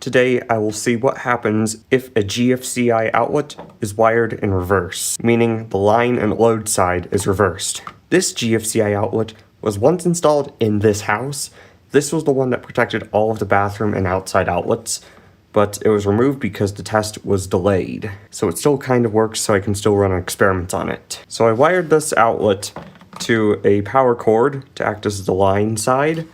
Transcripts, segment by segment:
Today I will see what happens if a GFCI outlet is wired in reverse, meaning the line and load side is reversed. This GFCI outlet was once installed in this house. This was the one that protected all of the bathroom and outside outlets, but it was removed because the test was delayed. So it still kind of works, so I can still run experiments on it. So I wired this outlet to a power cord to act as the line side,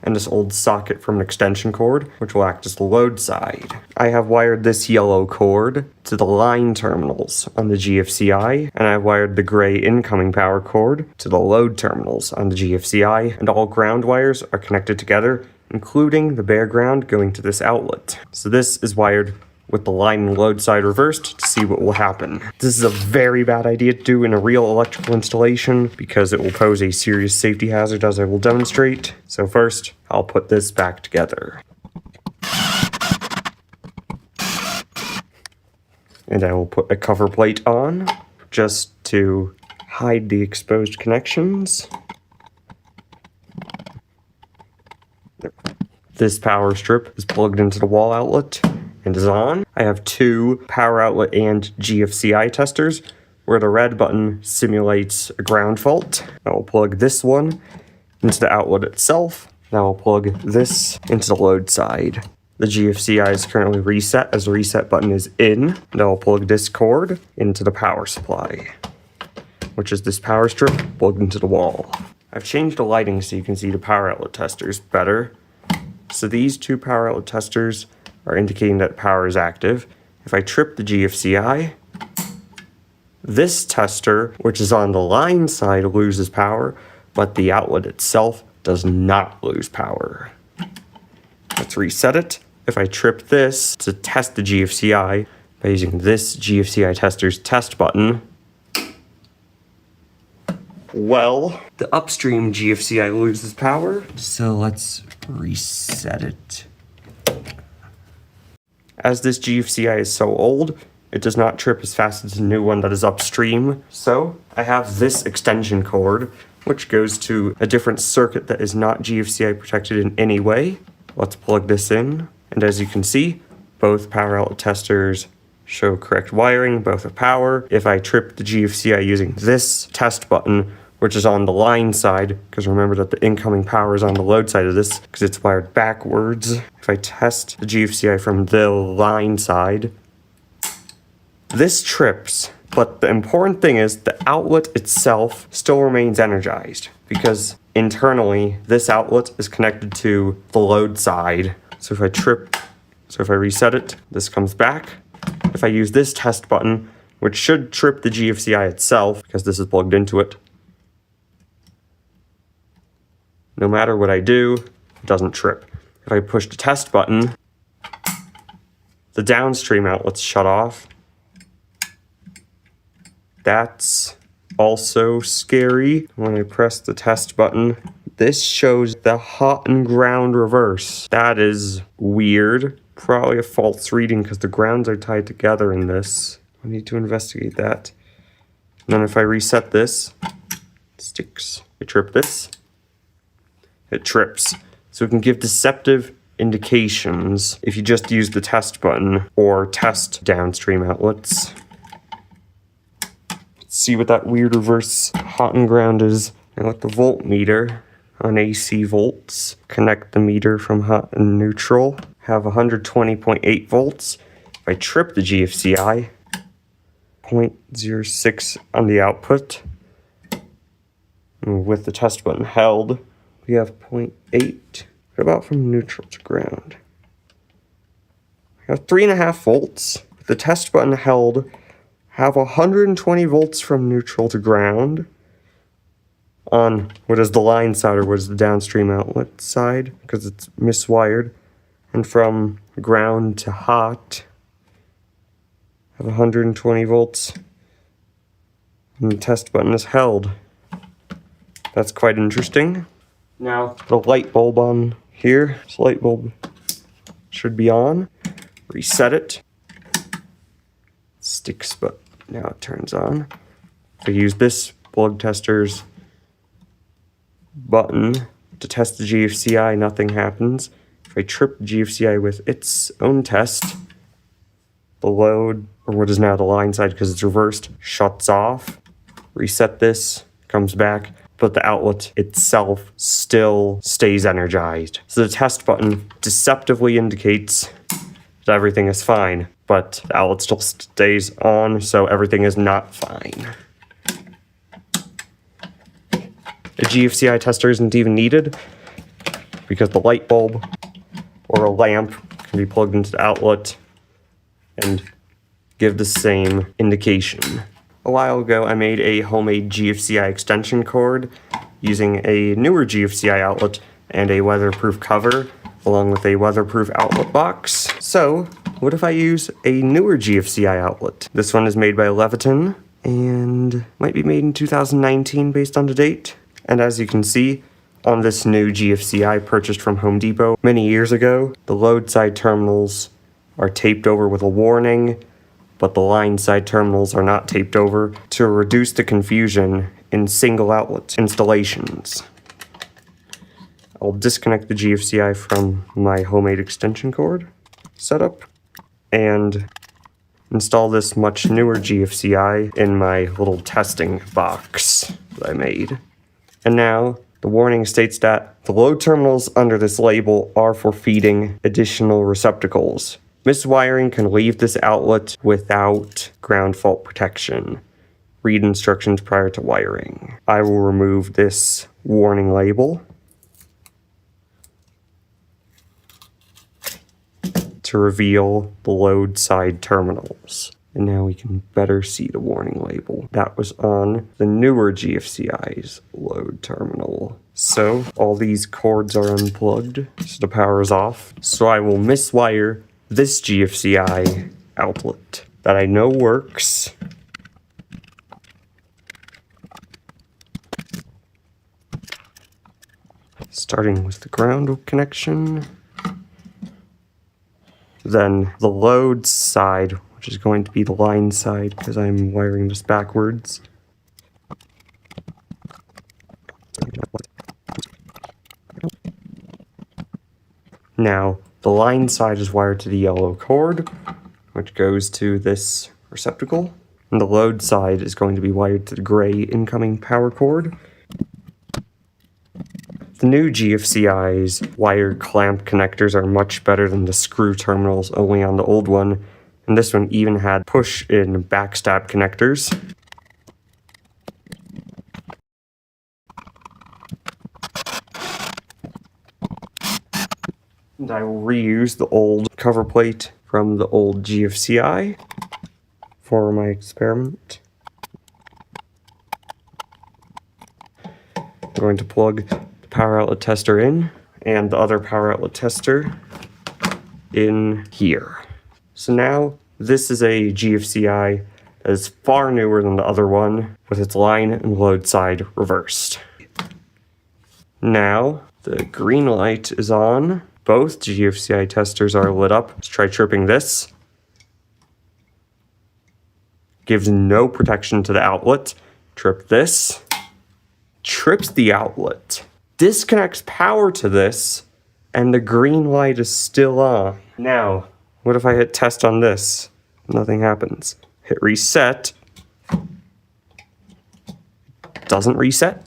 and this old socket from an extension cord, which will act as the load side. I have wired this yellow cord to the line terminals on the GFCI, and I wired the gray incoming power cord to the load terminals on the GFCI, and all ground wires are connected together, including the bare ground going to this outlet. So this is wired with the line and load side reversed to see what will happen. This is a very bad idea to do in a real electrical installation because it will pose a serious safety hazard, as I will demonstrate. So first, I'll put this back together. And I will put a cover plate on just to hide the exposed connections. This power strip is plugged into the wall outlet and is on. I have two power outlet and GFCI testers where the red button simulates a ground fault. I will plug this one into the outlet itself. Now I'll plug this into the load side. The GFCI is currently reset as the reset button is in. Now I'll plug this cord into the power supply, which is this power strip plugged into the wall. I've changed the lighting so you can see the power outlet testers better. So these two power outlet testers are indicating that power is active. If I trip the GFCI, this tester, which is on the line side, loses power, but the outlet itself does not lose power. Let's reset it. If I trip this to test the GFCI by using this GFCI tester's test button, well, the upstream GFCI loses power, so let's reset it. As this GFCI is so old, it does not trip as fast as the new one that is upstream. So I have this extension cord, which goes to a different circuit that is not GFCI protected in any way. Let's plug this in. And as you can see, both power outlet testers show correct wiring, both have power. If I trip the GFCI using this test button, which is on the line side, because remember that the incoming power is on the load side of this, because it's wired backwards. If I test the GFCI from the line side, this trips, but the important thing is the outlet itself still remains energized, because internally, this outlet is connected to the load side. So if I reset it, this comes back. If I use this test button, which should trip the GFCI itself, because this is plugged into it, no matter what I do, it doesn't trip. If I push the test button, the downstream outlets shut off. That's also scary. When I press the test button, this shows the hot and ground reverse. That is weird. Probably a false reading because the grounds are tied together in this. I need to investigate that. And then if I reset this, it sticks. I trip this. It trips. So it can give deceptive indications if you just use the test button or test downstream outlets. Let's see what that weird reverse hot and ground is. I let the voltmeter on AC volts connect the meter from hot and neutral. Have 120.8 volts. If I trip the GFCI, 0.06 on the output. And with the test button held, we have 0.8. What about from neutral to ground? I have 3.5 volts. With the test button held, have 120 volts from neutral to ground on what is the line side or what is the downstream outlet side, because it's miswired. And from ground to hot, I have 120 volts. And the test button is held. That's quite interesting. Now, the light bulb on here. This light bulb should be on. Reset it. Sticks, but now it turns on. If I use this plug tester's button to test the GFCI, nothing happens. If If I trip GFCI with its own test, the load, or what is now the line side because it's reversed, shuts off. Reset this, comes back, but the outlet itself still stays energized. So the test button deceptively indicates that everything is fine, but the outlet still stays on, so everything is not fine. A GFCI tester isn't even needed because the light bulb or a lamp can be plugged into the outlet and give the same indication. A while ago, I made a homemade GFCI extension cord using a newer GFCI outlet and a weatherproof cover, along with a weatherproof outlet box. So, what if I use a newer GFCI outlet? This one is made by Leviton and might be made in 2019 based on the date. And as you can see, on this new GFCI purchased from Home Depot many years ago, the load side terminals are taped over with a warning, but the line side terminals are not taped over to reduce the confusion in single outlet installations. I'll disconnect the GFCI from my homemade extension cord setup and install this much newer GFCI in my little testing box that I made. And now, the warning states that the load terminals under this label are for feeding additional receptacles. Miswiring can leave this outlet without ground fault protection. Read instructions prior to wiring. I will remove this warning label to reveal the load side terminals. And now we can better see the warning label. That was on the newer GFCI's load terminal. So all these cords are unplugged, so the power is off. So I will miswire this GFCI outlet that I know works. Starting with the ground connection. Then the load side, which is going to be the line side because I'm wiring this backwards. Now, the line side is wired to the yellow cord, which goes to this receptacle. And the load side is going to be wired to the gray incoming power cord. The new GFCI's wire clamp connectors are much better than the screw terminals only on the old one, and this one even had push-in backstab connectors. And I will reuse the old cover plate from the old GFCI for my experiment. I'm going to plug power outlet tester in and the other power outlet tester in here. So now this is a GFCI that is far newer than the other one with its line and load side reversed. Now the green light is on. Both GFCI testers are lit up. Let's try tripping this. Gives no protection to the outlet. Trip this. Trips the outlet. Disconnects power to this, and the green light is still on. Now, what if I hit test on this? Nothing happens. Hit reset. Doesn't reset.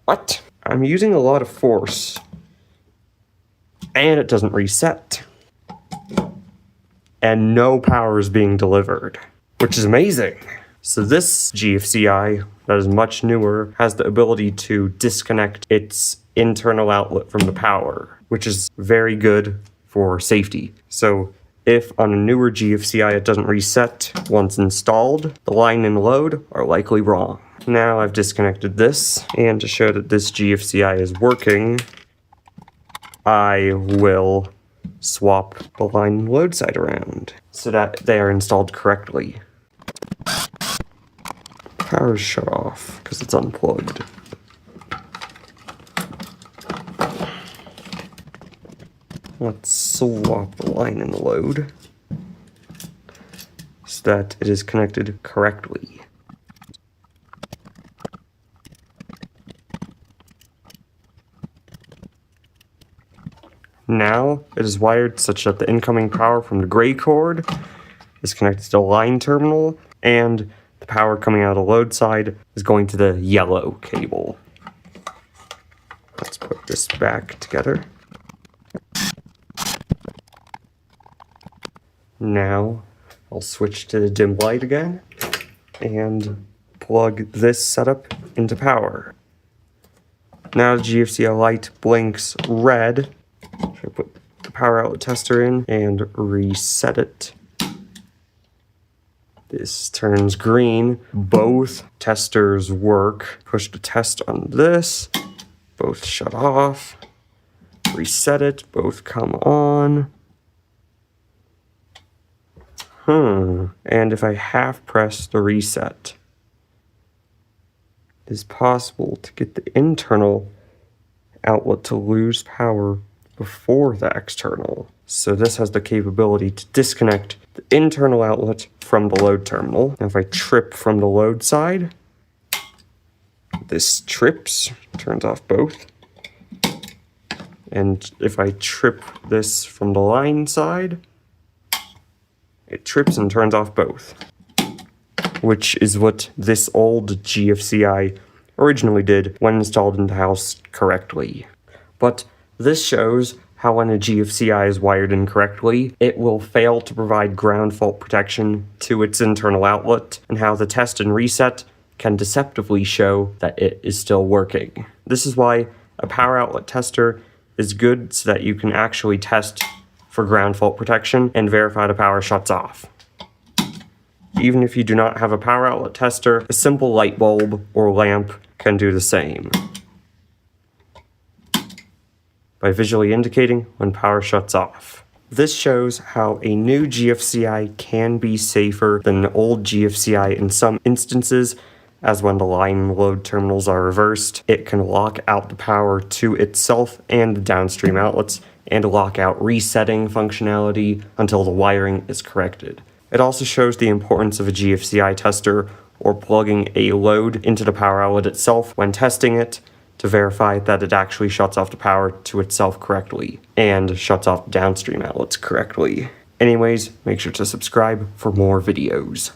What? I'm using a lot of force. And it doesn't reset. And no power is being delivered, which is amazing. So this GFCI, that is much newer, has the ability to disconnect its internal outlet from the power, which is very good for safety. So if on a newer GFCI it doesn't reset once installed, the line and load are likely wrong. Now I've disconnected this, and to show that this GFCI is working, I will swap the line and load side around so that they are installed correctly. Power's shut off because it's unplugged. Let's swap the line and the load so that it is connected correctly. Now it is wired such that the incoming power from the gray cord is connected to the line terminal, and the power coming out of the load side is going to the yellow cable. Let's put this back together. Now I'll switch to the dim light again and plug this setup into power. Now the GFCI light blinks red. I put the power outlet tester in and reset it. This turns green. Both testers work. Push the test on this. Both shut off. Reset it. Both come on. And if I half press the reset, it is possible to get the internal outlet to lose power before the external. So this has the capability to disconnect the internal outlet from the load terminal. Now if I trip from the load side, this trips, turns off both. And if I trip this from the line side, it trips and turns off both, which is what this old GFCI originally did when installed in the house correctly. But this shows how when a GFCI is wired incorrectly, it will fail to provide ground fault protection to its internal outlet, and how the test and reset can deceptively show that it is still working. This is why a power outlet tester is good, so that you can actually test for ground fault protection and verify the power shuts off. Even if you do not have a power outlet tester, a simple light bulb or lamp can do the same by visually indicating when power shuts off. This shows how a new GFCI can be safer than an old GFCI in some instances, as when the line and load terminals are reversed, it can lock out the power to itself and the downstream outlets, and lock out resetting functionality until the wiring is corrected. It also shows the importance of a GFCI tester or plugging a load into the power outlet itself when testing it to verify that it actually shuts off the power to itself correctly and shuts off downstream outlets correctly. Anyways, make sure to subscribe for more videos.